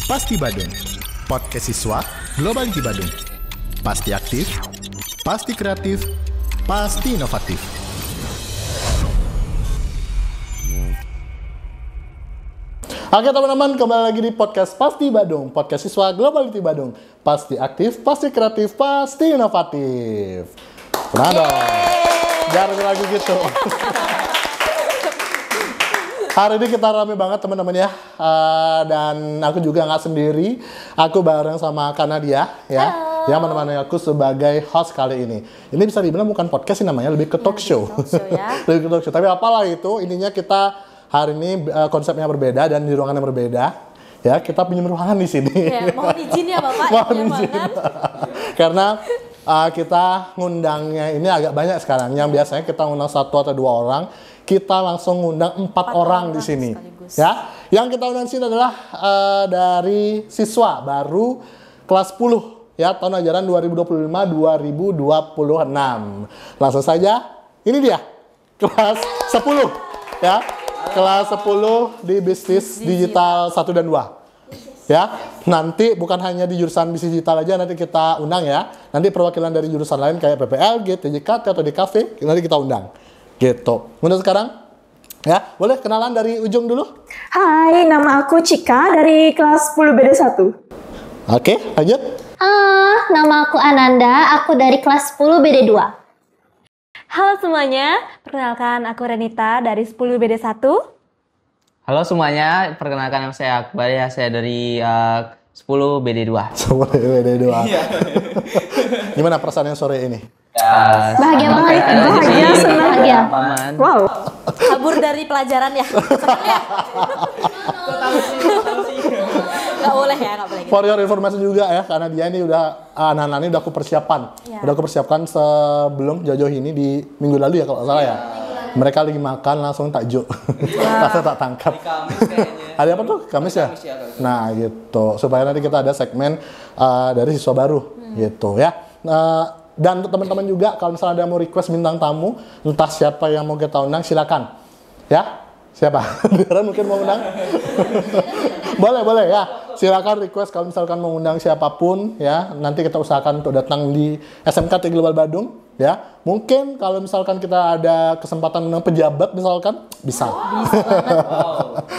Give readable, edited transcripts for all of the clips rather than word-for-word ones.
Pasti Badung, podcast siswa Globality Badung. Pasti aktif, pasti kreatif, pasti inovatif. Oke teman-teman, kembali lagi di podcast Pasti Badung, podcast siswa Globality Badung. Pasti aktif, pasti kreatif, pasti inovatif. Nah dong, jangan lagi gitu. Hari ini kita rame banget teman-teman ya, dan aku juga nggak sendiri, aku bareng sama Kak Nadia ya, yang menemani aku sebagai host kali ini. Ini bisa dibilang bukan podcast sih namanya, lebih ke talk show. Ya. Lebih ke talk show, tapi apalah itu, intinya kita hari ini konsepnya berbeda dan di ruangan yang berbeda. Ya, kita pinjam ruangan di sini. Ya, mohon izin ya Bapak, Mohon izin. Karena kita ngundangnya ini agak banyak sekarang. Yang biasanya kita ngundang 1 atau 2 orang, kita langsung ngundang 4 orang di sini. Sekaligus. Ya, yang kita undang sini adalah dari siswa baru kelas 10 ya, tahun ajaran 2025-2026. Langsung saja, ini dia kelas 10 ya. Kelas 10 di bisnis digital 1 dan 2. Ya, nanti bukan hanya di jurusan bisnis digital aja nanti kita undang ya. Nanti perwakilan dari jurusan lain kayak PPLG, TJKT atau DKV nanti kita undang. Gitu. Untuk sekarang ya, boleh kenalan dari ujung dulu? Hai, nama aku Cika dari kelas 10 BD1. Oke, lanjut. Nama aku Ananda, aku dari kelas 10 BD2. Halo semuanya, perkenalkan aku Renita dari 10 BD1. Halo semuanya, perkenalkan nama saya Akbar ya, saya dari 10 BD2. Semua BD2. Gimana perasaannya sore ini? Bahagia banget, Bahagia, senang. bahagia. Paman. Wow. Kabur dari pelajaran ya. Gak boleh ya, gak boleh gitu. For your information juga ya, karena dia ini udah anak-anak ini udah aku persiapkan. Ya. Udah aku persiapkan sebelum jauh-jauh ini di minggu lalu ya kalau nggak salah ya. Mereka lagi makan langsung takjub. Langsung tak tangkap. Hari apa tuh? Kamis ya? Nah gitu. Supaya nanti kita ada segmen dari siswa baru gitu ya. Dan untuk teman-teman juga kalau misalnya ada mau request bintang tamu, entah siapa yang mau kita undang silakan. Ya? Siapa? Biaran mungkin mau undang? boleh ya. Silakan request kalau misalkan mau undang siapapun ya. Nanti kita usahakan untuk datang di SMK Global Badung ya. Mungkin kalau misalkan kita ada kesempatan undang pejabat misalkan bisa.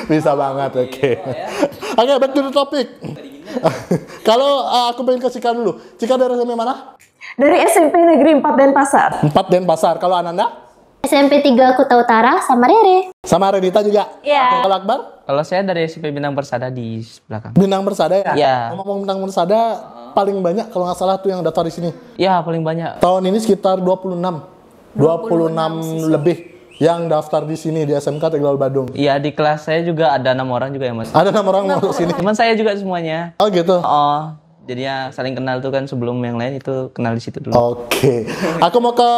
Bisa banget. Oke. Oke, back to the topic. Kalau aku pengen ke Cika dulu. Cika dari SMP mana? Dari SMP Negeri 4 Denpasar. 4 Denpasar. Kalau Ananda? SMP 3 Kuta Utara sama Rere. Sama Renita juga? Iya. Kalau Akbar? Kalau saya dari SMP Bintang Persada di belakang. Bintang Persada ya? Iya. Ngomong Bintang Persada paling banyak kalau nggak salah tuh yang daftar di sini. Ya paling banyak. Tahun ini sekitar 26 lebih yang daftar di sini di SMK Tegal Badung. Iya di kelas saya juga ada 6 orang juga ya mas. Ada 6 orang masuk sini. Teman saya juga semuanya. Oh gitu. Oh, jadinya saling kenal tuh kan sebelum yang lain itu kenal di situ dulu. Oke. Aku mau ke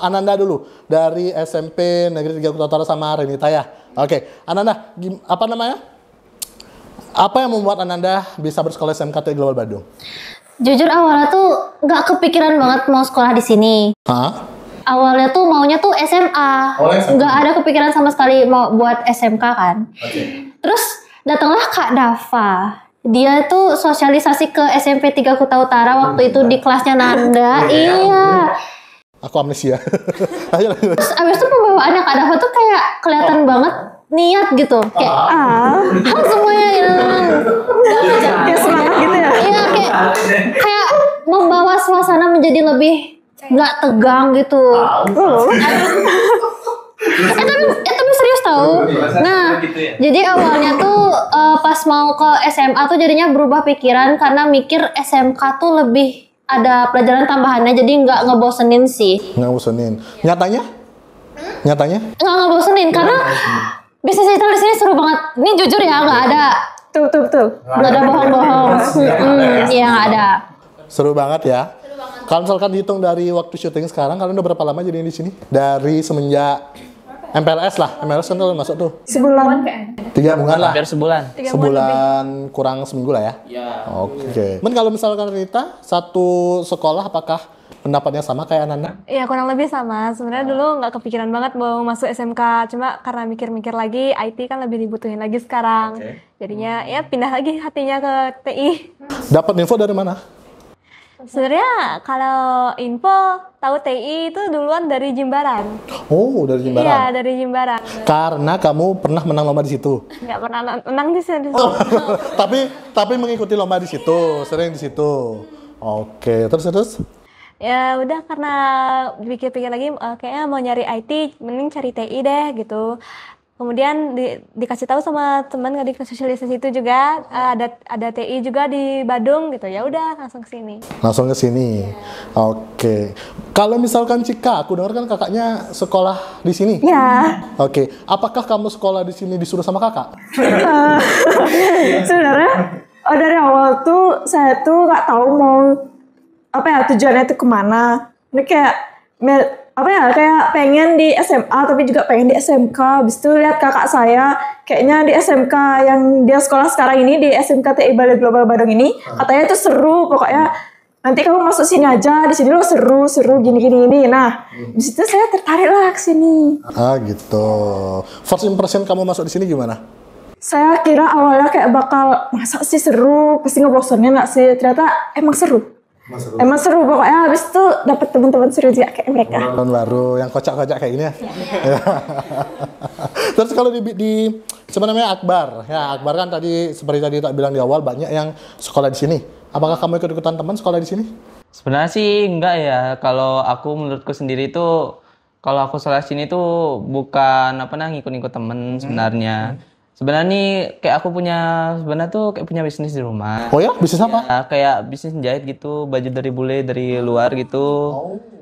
Ananda dulu dari SMP Negeri 3 Kuta Utara sama Renita ya. Oke, Ananda, apa namanya? Apa yang membuat Ananda bisa bersekolah SMK Global Badung? Jujur awalnya tuh nggak kepikiran banget mau sekolah di sini. Hah? Awalnya tuh maunya tuh SMA. Oh, SMA. Nggak ada kepikiran sama sekali mau buat SMK kan. Terus datanglah Kak Dava. Dia tuh sosialisasi ke SMP 3 Kuta Utara waktu itu di kelasnya Nanda. Iya. Aku amnesia. Ayo lanjut. Terus abis itu pembawaannya Kak Dava tuh kayak kelihatan banget niat gitu. Kayak semuanya gitu. Kayak semangat gitu ya. Iya kayak membawa suasana menjadi lebih nggak tegang gitu. Tapi serius tahu. Nah, jadi awalnya tuh pas mau ke SMA tuh jadinya berubah pikiran karena mikir SMK tuh lebih ada pelajaran tambahannya, jadi nggak ngebosenin sih. Nggak bosenin. Nyatanya? Nyatanya? Nggak ngebosenin karena bisnis digital di sini seru banget. Ini jujur ya, nggak ada. Tuh. Nggak ada bohong-bohong. Iya nggak ada. Seru banget ya. Kalau misalkan dihitung dari waktu syuting sekarang, kalian udah berapa lama jadi di sini? Dari semenjak MPLS lah. MPLS kan udah masuk tuh. Sebulan. 3 bulan lah. Hampir sebulan. Sebulan kurang seminggu lah ya. Iya. Oke. Men kalau misalkan Rita satu sekolah apakah pendapatnya sama kayak Nanda? Iya kurang lebih sama. Sebenarnya dulu nggak kepikiran banget mau masuk SMK. Cuma karena mikir-mikir lagi, IT kan lebih dibutuhin lagi sekarang. Jadinya ya pindah lagi hatinya ke TI. Dapat info dari mana? Sebenarnya kalau info tahu TI itu duluan dari Jimbaran. Oh, dari Jimbaran. Iya dari Jimbaran. Karena kamu pernah menang lomba di situ. Nggak pernah menang di sini. tapi mengikuti lomba di situ, sering di situ. Oke, terus. Ya udah karena pikir-pikir lagi kayaknya mau nyari IT mending cari TI deh gitu. Kemudian dikasih tahu sama teman nggak di sosialisasi itu juga ada TI juga di Badung gitu. Ya udah langsung ke sini. Langsung ke sini. Oke. Kalau misalkan Cika, aku dengar kan kakaknya sekolah di sini. Ya, Oke. Apakah kamu sekolah di sini disuruh sama kakak? sebenarnya dari awal tuh saya tuh nggak tahu mau apa ya tujuannya itu kemana. Ini kayak kayak pengen di SMA tapi juga pengen di SMK. Habis itu lihat kakak saya kayaknya di SMK yang dia sekolah sekarang ini di SMK TI Balai Global Badung ini katanya itu seru, pokoknya nanti kamu masuk sini aja, di sini lo seru gini. Nah, di situ saya tertarik lah ke sini. Ah gitu. First impression kamu masuk di sini gimana? Saya kira awalnya kayak bakal masa sih seru, pasti ngebosenin nggak sih? Ternyata emang seru. Emang seru pokoknya. Habis itu dapat teman-teman seru juga kayak mereka. Tahun baru yang kocak-kocak kayak gini ya. Terus kalau di sebenarnya Akbar, ya Akbar kan tadi seperti tadi tak bilang di awal banyak yang sekolah di sini. Apakah kamu ikut-ikutan teman sekolah di sini? Sebenarnya sih enggak ya. Kalau aku menurutku sendiri tuh, kalau aku sekolah sini tuh bukan ngikut-ngikut temen sebenarnya. Sebenarnya nih kayak aku sebenarnya tuh kayak punya bisnis di rumah. Oh ya, bisnis apa? Ya, kayak bisnis jahit gitu, baju dari bule dari luar gitu.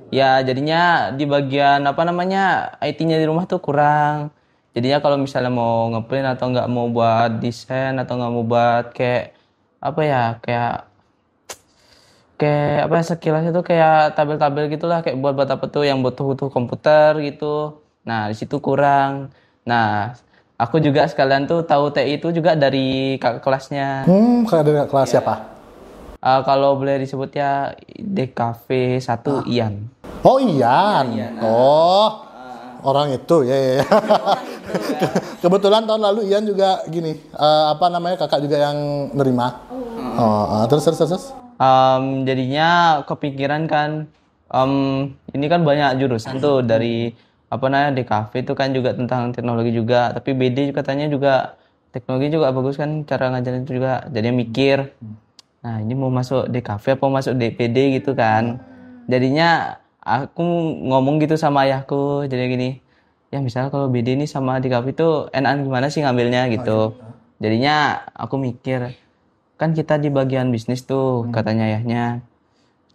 Ya jadinya di bagian IT-nya di rumah tuh kurang. Jadinya kalau misalnya mau ngeprint atau nggak mau buat desain atau nggak mau buat kayak sekilas itu kayak tabel-tabel gitulah, kayak buat apa tuh yang butuh komputer gitu. Nah di situ kurang. Nah aku juga sekalian tuh tahu TI itu juga dari kakak kelasnya. Kakak dari kelas siapa? Kalau boleh disebut ya DKV 1 Ian. Oh Ian. Oh orang itu ya. Kebetulan tahun lalu Ian juga gini, kakak juga yang nerima. Terus. Jadinya kepikiran kan, ini kan banyak jurusan tuh dari DKV itu kan juga tentang teknologi juga, tapi BD katanya juga teknologi juga bagus kan cara ngajarin itu juga. Jadi mikir, nah ini mau masuk DKV apa masuk DPD gitu kan. Jadinya aku ngomong gitu sama ayahku, jadi gini, ya misalnya kalau BD ini sama DKV itu enakan gimana sih ngambilnya gitu. Jadinya aku mikir, kan kita di bagian bisnis tuh katanya ayahnya,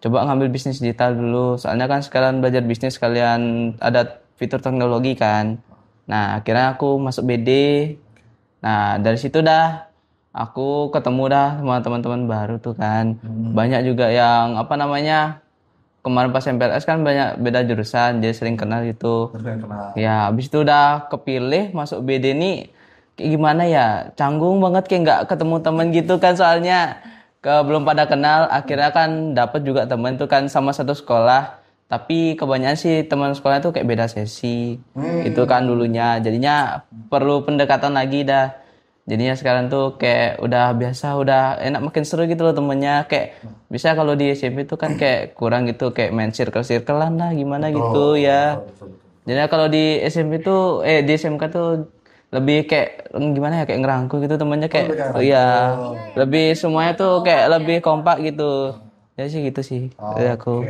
coba ngambil bisnis digital dulu, soalnya kan sekalian belajar bisnis sekalian ada fitur teknologi kan. Nah akhirnya aku masuk BD. Nah dari situ dah aku ketemu dah sama teman-teman baru tuh kan. Banyak juga yang kemarin pas MPLS kan banyak beda jurusan, jadi sering kenal gitu. Ya habis itu udah kepilih masuk BD nih, kayak gimana ya, canggung banget kayak nggak ketemu teman gitu kan, soalnya belum pada kenal. Akhirnya kan dapat juga teman tuh kan sama satu sekolah, tapi kebanyakan sih teman sekolahnya tuh kayak beda sesi itu kan dulunya. Jadinya perlu pendekatan lagi dah. Jadinya sekarang tuh kayak udah biasa, udah enak, makin seru gitu loh temennya. Kayak bisa kalau di SMP tuh kan kayak kurang gitu, kayak main circle-circlean lah gimana gitu ya. Jadi kalau di SMP tuh di SMK tuh lebih kayak gimana ya, kayak ngerangkul gitu temennya, kayak lebih semuanya tuh kayak lebih kompak gitu. Ya sih gitu sih aku.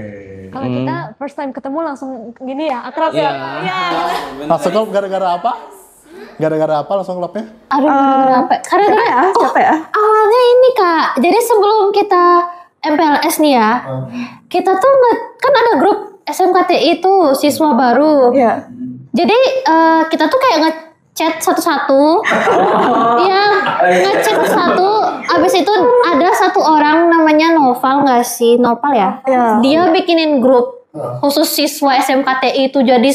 Kalau kita first time ketemu langsung gini ya, akrab ya. Langsung klub gara-gara apa? Gara-gara apa langsung klubnya? Aduh, gara-gara apa? Karena Siapa ya? awalnya ini Kak. Jadi sebelum kita MPLS nih ya, kita tuh kan ada grup SMKTI itu siswa baru. Iya. Jadi kita tuh kayak ngechat satu-satu. Iya, ngechat satu. Abis itu ada satu orang namanya Noval nggak sih? Nopal ya? Iya. Dia bikinin grup khusus siswa SMKTI itu, jadi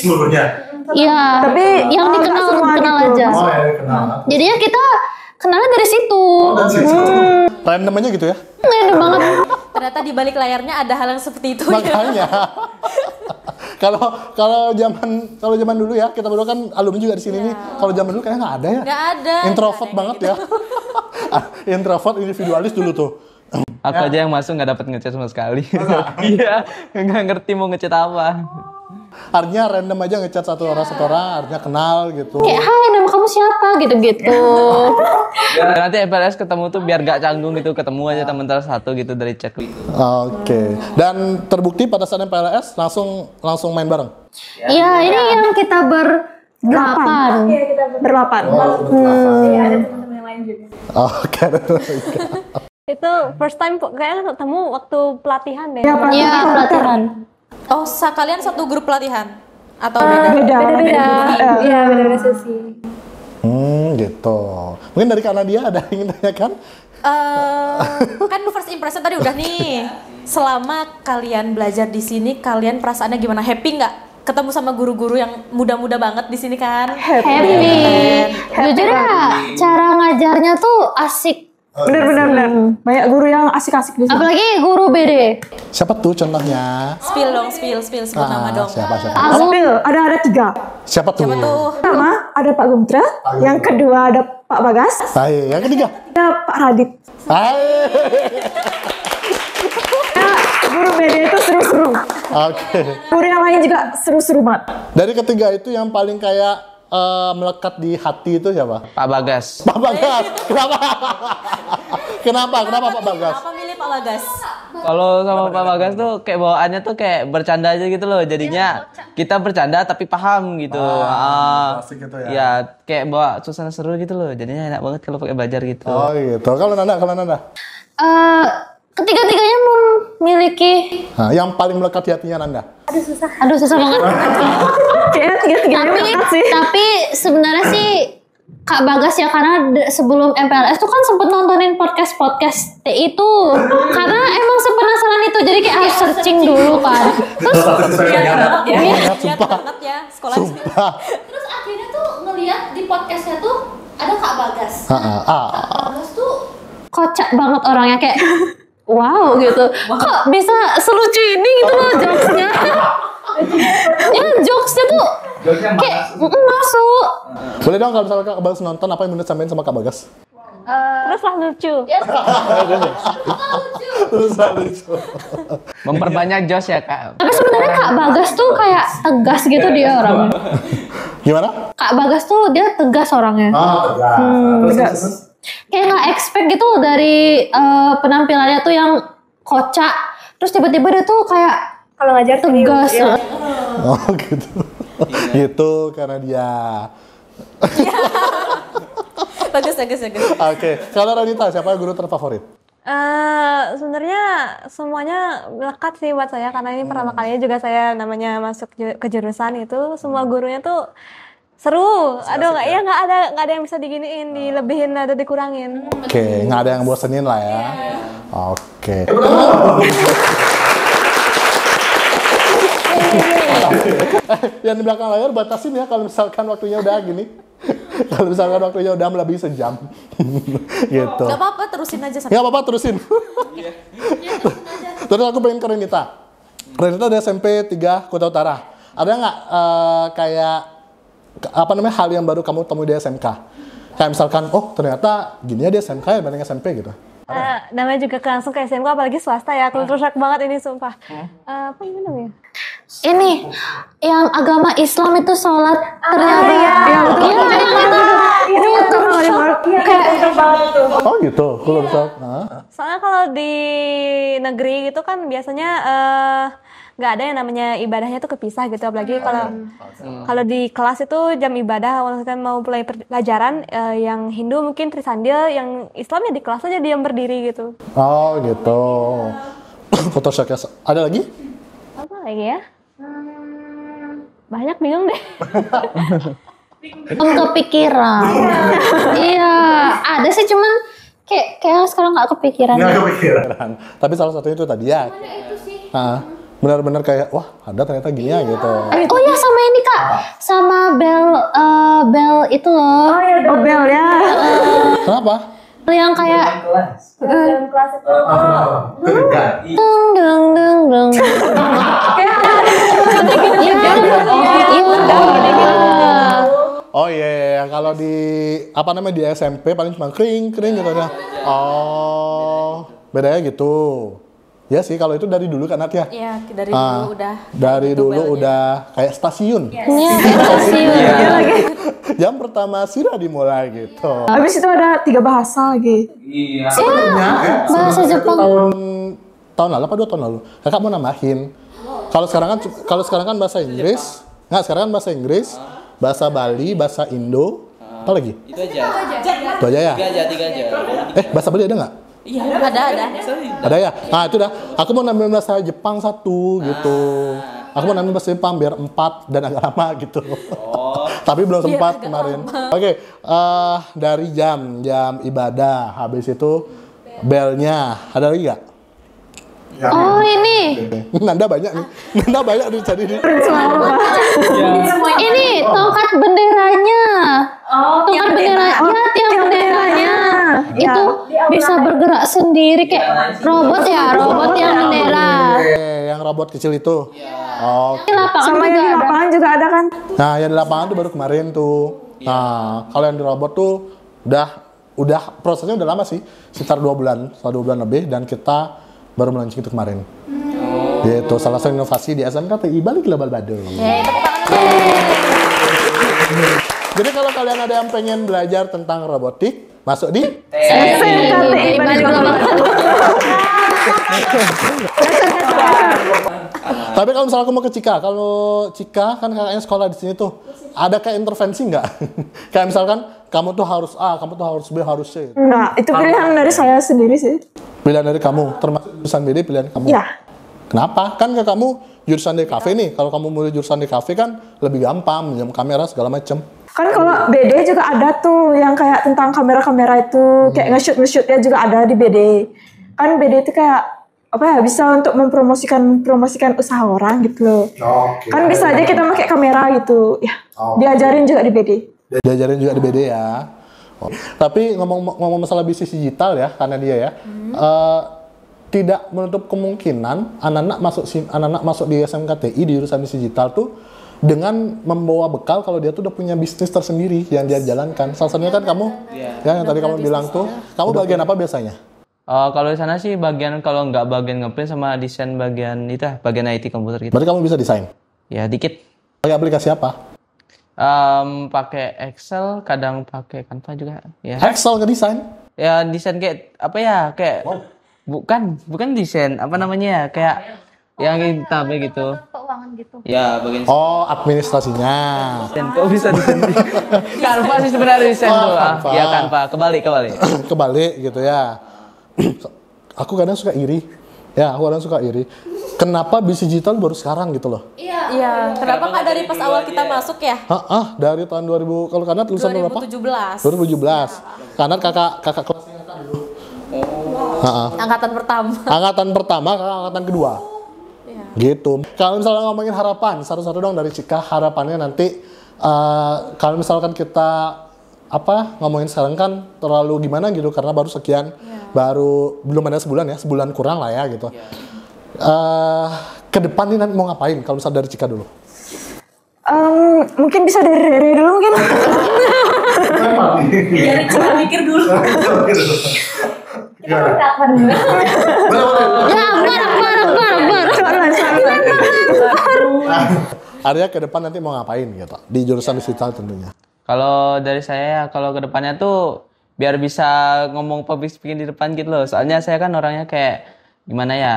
Iya. Tapi yang nggak dikenal semua kenal gitu. aja. Oh ya, kenal. Jadinya kita kenalnya dari situ. Random aja gitu ya? Random banget. Ternyata di balik layarnya ada hal yang seperti itu. Makanya. Kalau zaman dulu ya, kita berdua kan alumni juga di sini nih. Kalau zaman dulu kayaknya nggak ada ya. Nggak ada. Introvert Nggak ada banget ya. Introvert, individualis dulu tuh. Aku aja yang masuk nggak dapat ngechat sama sekali. Iya, nggak ngerti mau ngechat apa. Artinya random aja ngechat satu orang, artinya kenal gitu. Kayak, hai nama kamu siapa? Gitu-gitu. Nanti FLS ketemu tuh biar gak canggung gitu, ketemu aja teman satu gitu dari chat. Oke. Dan terbukti pada saat MPLS langsung main bareng. Iya, ini yang kita berdelapan. Berlapan. Oke. Itu first time kayaknya ketemu waktu pelatihan deh. Iya, pelatihan. Oh, kalian satu grup pelatihan? Atau beda? Beda-beda. Iya, beda-beda sesi. Gitu. Mungkin dari karena dia ada yang ingin tanyakan? Kan first impression tadi udah nih. Selama kalian belajar di sini, kalian perasaannya gimana? Happy nggak? Ketemu sama guru-guru yang muda-muda banget di sini kan? Happy. Jujur ya, cara ngajarnya tuh asik. Bener. Banyak guru yang asik-asik di sini. Apalagi guru BD. Siapa tuh contohnya? Spill dong, spill sebut nama dong. Siapa? Spill, ada 3. Siapa tuh? Siapa tuh? Pertama ada Pak Gumtra, yang kedua ada Pak Bagas, Hai, yang ketiga. ada Pak Radit. Hai. Guru BD itu seru-seru. Oke. Guru yang lain juga seru-seru banget. Dari ketiga itu yang paling kayak melekat di hati itu siapa? Pak Bagas. Pak Bagas. Kenapa? Kenapa Pak Bagas? Kenapa milih Pak Bagas? Kalau sama Pak Bagas tuh kayak bawaannya tuh kayak bercanda aja gitu loh. Jadinya kita bercanda tapi paham gitu. Asik gitu ya. Ya kayak bawa suasana seru gitu loh. Jadinya enak banget kalau pakai belajar gitu. Oh gitu. Kalau Nanda? Ketiga-tiganya memiliki. Nah, yang paling melekat di hatinya Nanda? Aduh susah banget. Kayaknya tiga-tiganya banget sih. Tapi sebenarnya sih Kak Bagas ya, karena sebelum MPLS tuh kan sempet nontonin podcast TI itu, karena emang sepenasaran itu, jadi kayak harus searching dulu kan. Terus Lihat banget ya sekolah di sini. terus akhirnya tuh ngeliat di podcastnya tuh ada Kak Bagas. Kak Bagas tuh kocak banget orangnya, kayak wow gitu. Kok bisa selucu ini gitu loh jokesnya. Ya jokesnya tuh kayak masuk. Boleh dong kalau misalnya Kak Bagas nonton, apa yang menurut sampein sama Kak Bagas? Teruslah lucu. Lucu. Memperbanyak jos ya Kak. Tapi sebenarnya Kak Bagas tuh kayak tegas gitu dia orangnya. Gimana? Kak Bagas tuh dia tegas orangnya. Tegas. Kayak nggak expect gitu dari penampilannya tuh yang kocak. Terus tiba-tiba dia tuh kayak Kalau ngajar tegas. Oh gitu. Gitu karena dia. Bagus. Oke. Kalau Ranita, siapa guru terfavorit? Sebenarnya semuanya melekat sih buat saya karena ini pertama kalinya juga saya namanya masuk ke jurusan itu, semua gurunya tuh seru. Aduh, nggak ada yang bisa diginiin, dilebihin atau dikurangin. Oke, nggak ada yang bosenin lah ya. Oke. Yang di belakang layar batasin ya kalau misalkan waktunya udah gini. Kalau misalkan waktunya udah melebihi sejam. Gitu. Gak apa-apa, terusin aja sampai. Nggak apa-apa, terusin. Terus aku pengen ke Renita. Renita dari SMP 3 Kota Utara. Ada nggak kayak hal yang baru kamu temui di SMK? Kayak misalkan, oh ternyata gini ya di SMK ya banding SMP gitu. Namanya juga langsung ke SMK, apalagi swasta ya, kultur shock banget ini sumpah. Apa gimana ya? Ini yang agama Islam itu sholat ternyata yang itu Oh gitu, kultur shock. Soalnya kalau di negeri gitu kan biasanya nggak ada yang namanya ibadahnya tuh kepisah gitu, apalagi kalau di kelas itu jam ibadah, kalau kita mau mulai pelajaran yang Hindu mungkin Trisandil, yang Islam ya di kelas aja diam berdiri gitu. Oh gitu. Kultur shock ya. Ada lagi? Apa lagi ya? Banyak, bingung deh. kepikiran. Iya, ada sih cuman kayak sekarang nggak kepikiran. Nggak kepikiran. Tapi salah satunya itu tadi ya. Itu sih. benar-benar kayak wah ada ternyata gini ya gitu. Oh ya sama ini Kak, sama bel itu loh. Oh bel ya. Kenapa? Yang kayak Dalam kelas itu. dung dung dung dung. Oh iya, kalau di apa namanya di SMP paling cuma kering gitu ya. Oh, bedanya gitu. Ya sih, kalau itu dari dulu kan Nat ya. Iya, dari dulu udah. Dari gitu dulu belnya. udah kayak stasiun. Iya, stasiun. Jam pertama sudah dimulai gitu. Habis itu ada 3 bahasa lagi. Bahasa Jepang. Tahun lalu apa 2 tahun lalu? Kakak mau nambahin. Kalau sekarang kan bahasa Inggris. Nggak, sekarang kan bahasa Inggris, bahasa Bali, bahasa Indo, apa lagi? Itu aja. Itu aja ya? Tiga aja. Bahasa Bali ada nggak? Iya, ada. Ada ya? Nah itu dah. Aku mau nambah bahasa Jepang 1 gitu. Aku mau nambah bahasa Jepang biar 4 dan agak lama gitu. Tapi belum sempat kemarin. Oke, dari jam ibadah, habis itu belnya. Ada lagi nggak? Oh ini. Nanda banyak nih. Nanda banyak nih jadi nih. Ini tongkat benderanya. Tongkat benderanya, tiang benderanya. Itu bisa bergerak sendiri kayak robot ya, robot yang bendera. Yang robot kecil itu. Oke. Di lapangan Sama yang juga di ada. lapangan juga ada kan? Nah, yang di lapangan tuh baru kemarin tuh. Nah, kalau yang di robot tuh udah prosesnya udah lama sih, sekitar 2 bulan, setelah 2 bulan lebih, dan kita baru melaunching itu kemarin. Gitu, salah satu inovasi di SMKTI Bali Global Badung. Jadi kalau kalian ada yang pengen belajar tentang robotik, masuk di SMKTI Bali Global. Tapi kalau misalnya aku mau ke Cika, kalau Cika kan kakaknya sekolah di sini tuh, ada kayak intervensi nggak? Kayak misalkan kamu tuh harus A, kamu tuh harus B, harus C. Enggak, itu pilihan dari saya sendiri sih. Pilihan dari kamu, termasuk jurusan BD pilihan kamu. Ya. Kenapa? Kan ke kamu jurusan DKV nih. Kalau kamu mau jurusan DKV kan lebih gampang, minjem kamera segala macem. Kan kalau BD juga ada tuh yang kayak tentang kamera-kamera itu, kayak nge-shoot-nge-shootnya juga ada di BD. Kan BD itu kayak apa ya, bisa untuk promosikan usaha orang gitu loh. Kan bisa aja kita pakai kamera gitu. Ya, diajarin juga di BD. Diajarin juga di BD ya. Tapi ngomong masalah bisnis digital ya, karena dia ya, tidak menutup kemungkinan anak-anak masuk di SMKTI di jurusan bisnis digital tuh dengan membawa bekal kalau dia tuh udah punya bisnis tersendiri yang dia jalankan. Salah satunya kan kamu, ya yang tadi kamu bilang tuh, kamu bagian apa biasanya? Kalau di sana sih kalau nggak bagian ngeprint sama desain bagian IT komputer gitu. Berarti kamu bisa desain? Ya dikit. Pakai aplikasi apa? Pakai Excel, kadang pakai Canva juga. Ya. Excel ngedesain? Ya desain kayak apa ya? Kayak bukan desain, apa namanya ya? Kayak yang kita gitu. Keuangan gitu. Ya bagian. Oh, administrasinya. Dan kok bisa desain? Canva sih sebenarnya desain tuh. Canva. Ya Canva, kebalik. Kebalik gitu ya. Aku kadang suka iri. Ya, aku kadang suka iri. Kenapa bisnis digital baru sekarang gitu loh? Iya, kenapa nggak dari pas awal kita masuk ya? Dari tahun 2000, kalau karena tulisan berapa? 2017. Karena kakak kelasnya kakak dulu. Angkatan pertama. Angkatan pertama, kakak angkatan kedua. Gitu. Kalau misalnya ngomongin harapan, satu-satu dong dari Cika, harapannya nanti kalau misalkan kita ngomongin sekarang kan terlalu gimana gitu karena baru sekian, baru belum ada sebulan kurang lah ya gitu. Ke depan nih nanti mau ngapain kalau misalnya dari Cika dulu? Mungkin bisa dari Rere dulu mungkin. Biar Cika mikir dulu. Arya ke depan nanti mau ngapain gitu di jurusan digital tentunya. Kalau dari saya, kalau kedepannya tuh biar bisa ngomong public speaking di depan gitu loh. Soalnya saya kan orangnya kayak gimana ya,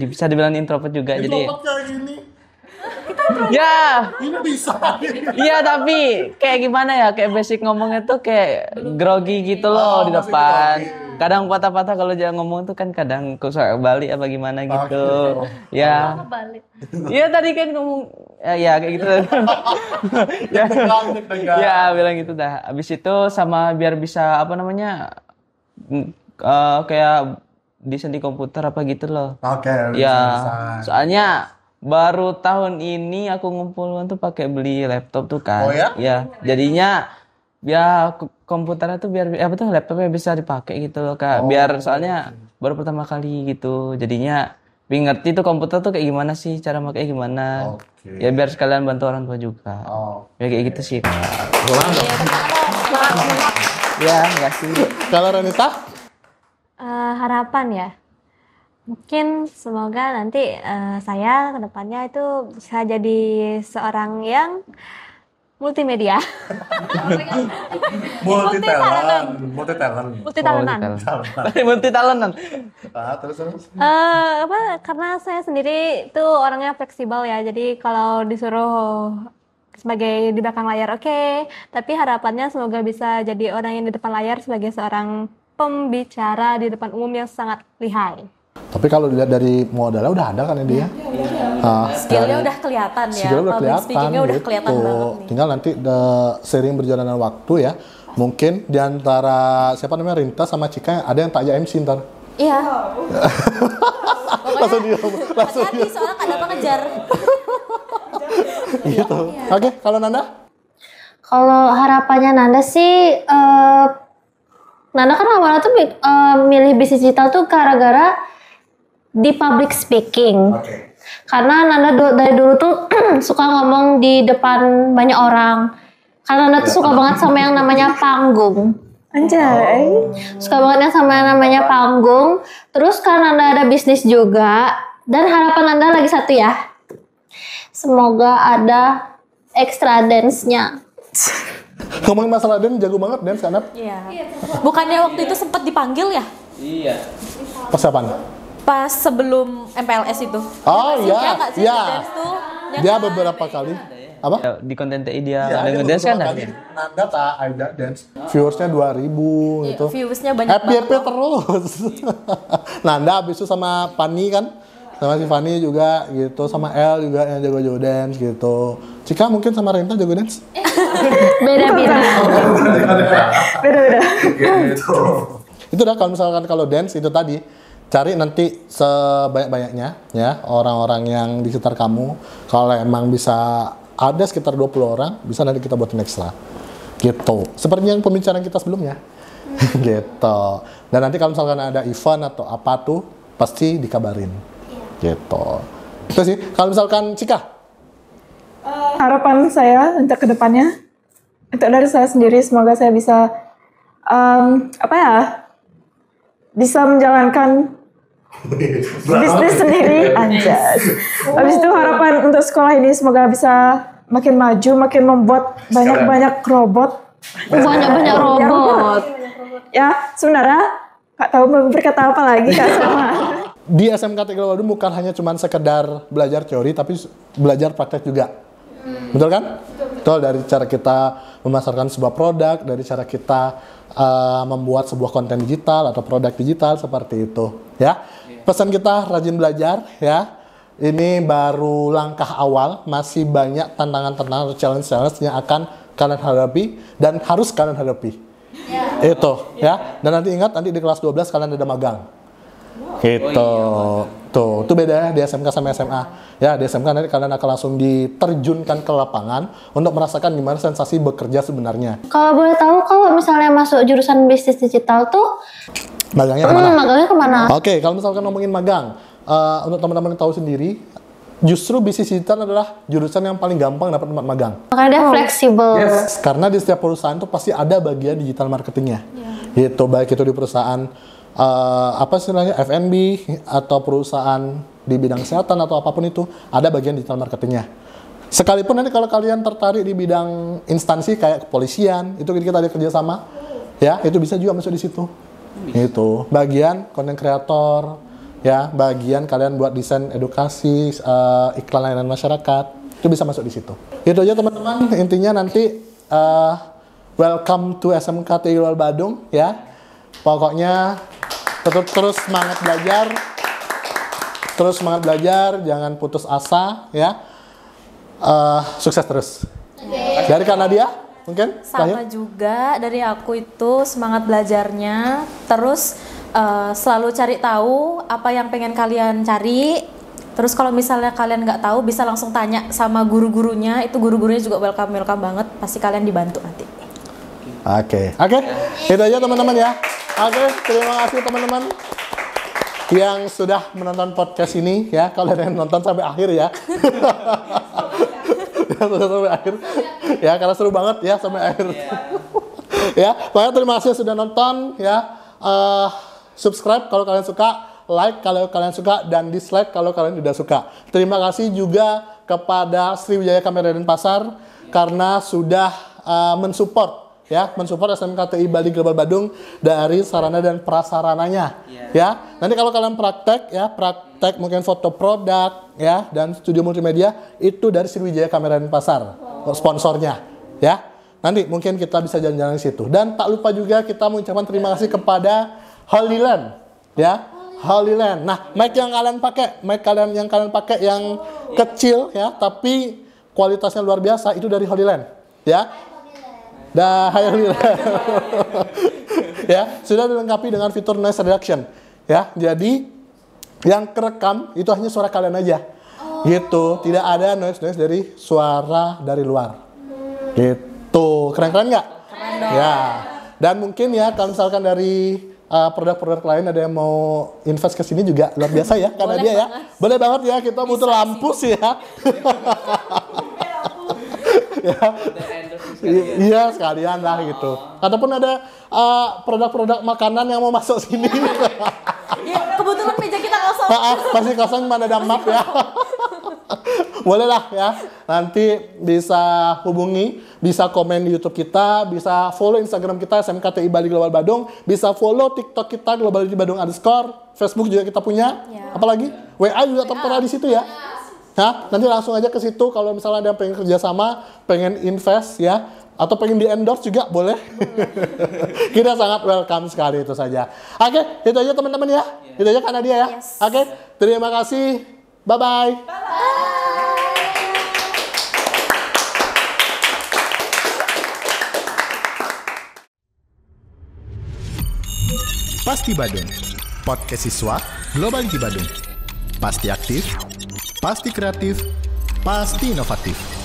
bisa dibilang introvert juga. Jadi ya, Ini bisa. iya tapi kayak gimana ya, kayak basic ngomongnya tuh kayak grogi gitu loh di depan. Kadang patah-patah kalau jangan ngomong tuh kan kadang suka balik apa gimana gitu. Ya. Iya tadi kan ngomong ya kayak gitu. Ya bilang gitu dah. Habis itu sama biar bisa kayak desain di komputer apa gitu loh. Oke. Ya, bisa. soalnya baru tahun ini aku ngumpul uang tuh pakai beli laptop tuh kan. Oh ya? Ya, jadinya ya komputernya tuh biar apa tuh laptopnya bisa dipakai gitu loh Kak. Biar soalnya baru pertama kali gitu. Jadinya biar ngerti tuh komputer tuh kayak gimana sih, cara makainya gimana. Oke. Ya biar sekalian bantu orang tua juga. Ya kayak gitu sih Kak. Ya, enggak sih. Kalau Renita? Harapan ya. Mungkin semoga nanti saya kedepannya itu bisa jadi seorang yang multimedia, Multi talent. Multi talent. multi talentan. Multi talentan. Terus. Karena saya sendiri itu orangnya fleksibel ya. Jadi kalau disuruh sebagai di belakang layar oke, tapi harapannya semoga bisa jadi orang yang di depan layar sebagai seorang pembicara di depan umum yang sangat lihai. Tapi kalau dilihat dari modalnya udah ada kan ya dia? Skillnya udah kelihatan ya. Skillnya udah Public kelihatan speakingnya udah gitu. kelihatan banget nih. Tinggal nanti sering berjalanan waktu ya. Mungkin di antara siapa namanya Rinta sama Cika ada yang tak aja MC ntar. Iya. Langsung dia. Langsung Hati-hati soalnya kadang ngejar. gitu. Oke, kalau Nanda? Kalau harapannya Nanda sih, Nanda kan awalnya tuh milih bisnis digital tuh gara-gara di public speaking. Karena Nanda dari dulu tuh suka ngomong di depan banyak orang. Karena Nanda tuh suka banget sama yang namanya panggung. Anjay. Suka banget sama yang namanya panggung. Terus karena Nanda ada bisnis juga. Dan harapan Nanda lagi satu ya. Semoga ada extra dance-nya. Ngomongin masalah dance, jago banget dance kan? Iya. Bukannya waktu itu sempat dipanggil ya? Iya. Pas apaan? Pas sebelum MPLS itu. Oh Ya iya, nggak sih, iya. dance tuh? Ya Dia kan? beberapa kali. Apa? Ya, di konten TI dia Iya, ada dia ngedance kan beberapa ada. kali. Nanda tak ada dance. Viewersnya 2000 gitu. Viewersnya banyak FYP banget. terus. Nanda abis itu sama Fanny kan? Sama si Fanny juga gitu. Sama El juga yang jago-jago dance gitu. Cika mungkin sama Renta jago dance? Beda-beda. Beda-beda. Itu dah kalau misalkan kalau dance itu tadi cari nanti sebanyak-banyaknya ya orang-orang yang di sekitar kamu. Kalau emang bisa ada sekitar 20 orang, bisa nanti kita buatin ekstra. Gitu. Seperti yang pembicaraan kita sebelumnya. Gitu. Dan nanti kalau misalkan ada event atau apa tuh pasti dikabarin. Gitu. Itu sih. Kalau misalkan Cika, Harapan saya untuk kedepannya, untuk dari saya sendiri, semoga saya bisa bisa menjalankan bisnis sendiri, anjas. Habis itu harapan untuk sekolah ini semoga bisa makin maju, makin membuat banyak-banyak robot. Banyak-banyak robot. Ya, sebenarnya Kak tahu mau berkata apa lagi Kak sama. di SMK Tegal Bandung bukan hanya cuma sekedar belajar teori, tapi belajar praktek juga. Betul kan? Betul, dari cara kita memasarkan sebuah produk, dari cara kita membuat sebuah konten digital atau produk digital seperti itu. Ya, pesan kita rajin belajar ya. Ini baru langkah awal, masih banyak tantangan-tantangan, challenge-challenge yang akan kalian hadapi dan harus kalian hadapi. Itu ya. Dan nanti ingat, nanti di kelas 12 kalian ada magang. Gitu. Tuh, itu beda ya di SMK sama SMA. Ya, di SMK nanti kalian akan langsung diterjunkan ke lapangan untuk merasakan gimana sensasi bekerja sebenarnya. Kalau boleh tahu, kalau misalnya masuk jurusan bisnis digital tuh, Magangnya kemana? magangnya kemana? Oke, kalau misalkan ngomongin magang, untuk teman-teman yang tahu sendiri, justru bisnis digital adalah jurusan yang paling gampang dapat tempat magang. Makanya dia fleksibel. Karena di setiap perusahaan tuh pasti ada bagian digital marketingnya. Gitu, baik itu di perusahaan apa istilahnya F&B atau perusahaan di bidang kesehatan atau apapun itu, ada bagian digital marketingnya. Sekalipun nanti kalau kalian tertarik di bidang instansi kayak kepolisian, itu kita ada kerjasama, ya itu bisa juga masuk di situ. Itu bagian konten kreator, ya bagian kalian buat desain edukasi, iklan layanan masyarakat, itu bisa masuk di situ. Itu aja teman-teman, intinya nanti welcome to SMK Tegal Bandung ya. Pokoknya terus semangat belajar, jangan putus asa ya. Sukses terus. Dari Kak Nadia mungkin? Sama juga dari aku itu semangat belajarnya, terus selalu cari tahu apa yang pengen kalian cari. Terus kalau misalnya kalian nggak tahu bisa langsung tanya sama guru-gurunya. Itu guru-gurunya juga welcome banget. Pasti kalian dibantu nanti. Oke. Itu aja teman-teman ya. Oke, terima kasih teman-teman yang sudah menonton podcast ini ya. Kalian yang nonton sampai akhir ya. Sampai akhir. Ya, karena seru banget ya sampai akhir. Ya, pokoknya terima kasih sudah nonton ya. Subscribe kalau kalian suka, like kalau kalian suka, dan dislike kalau kalian tidak suka. Terima kasih juga kepada Sriwijaya Kamera Denpasar karena sudah mensupport SMKTI Bali Global Badung dari sarana dan prasarananya. Ya, nanti kalau kalian praktek mungkin foto produk ya dan studio multimedia itu dari Sriwijaya Kamera Denpasar, sponsornya ya. Nanti mungkin kita bisa jalan-jalan di situ. Dan tak lupa juga kita mengucapkan terima kasih kepada Holyland ya. Holyland. Nah, mic yang kalian pakai yang kecil ya, tapi kualitasnya luar biasa itu dari Holyland ya. Holyland. Ya, sudah dilengkapi dengan fitur noise reduction ya. Jadi yang kerekam itu hanya suara kalian aja. Gitu, tidak ada noise dari suara dari luar. Gitu. Keren-keren nggak? Keren dong. Ya. Dan mungkin ya kalau misalkan dari produk-produk lain ada yang mau invest ke sini juga luar biasa ya karena dia ya. Boleh banget ya, kita butuh lampu sih ya. Ya. Iya sekalian lah gitu. Ataupun ada produk-produk makanan yang mau masuk sini. Ya, kebetulan meja kita kosong. Pasti kosong, mana ada map ya. Boleh lah ya. Nanti bisa hubungi, bisa komen di YouTube kita, bisa follow Instagram kita SMKTI Bali Global Badung, bisa follow TikTok kita Global Badung _ Facebook juga kita punya. Apalagi WA juga tertera di situ ya. Nah, nanti langsung aja ke situ kalau misalnya ada yang pengen kerjasama, pengen invest ya, atau pengen di endorse juga boleh. Kita sangat welcome sekali itu saja. Oke, itu aja teman-teman ya. Itu aja karena dia ya. Oke, terima kasih. Bye-bye. Pasti Badung, podcast siswa Global Badung. Pasti aktif, pasti kreatif, pasti inovatif.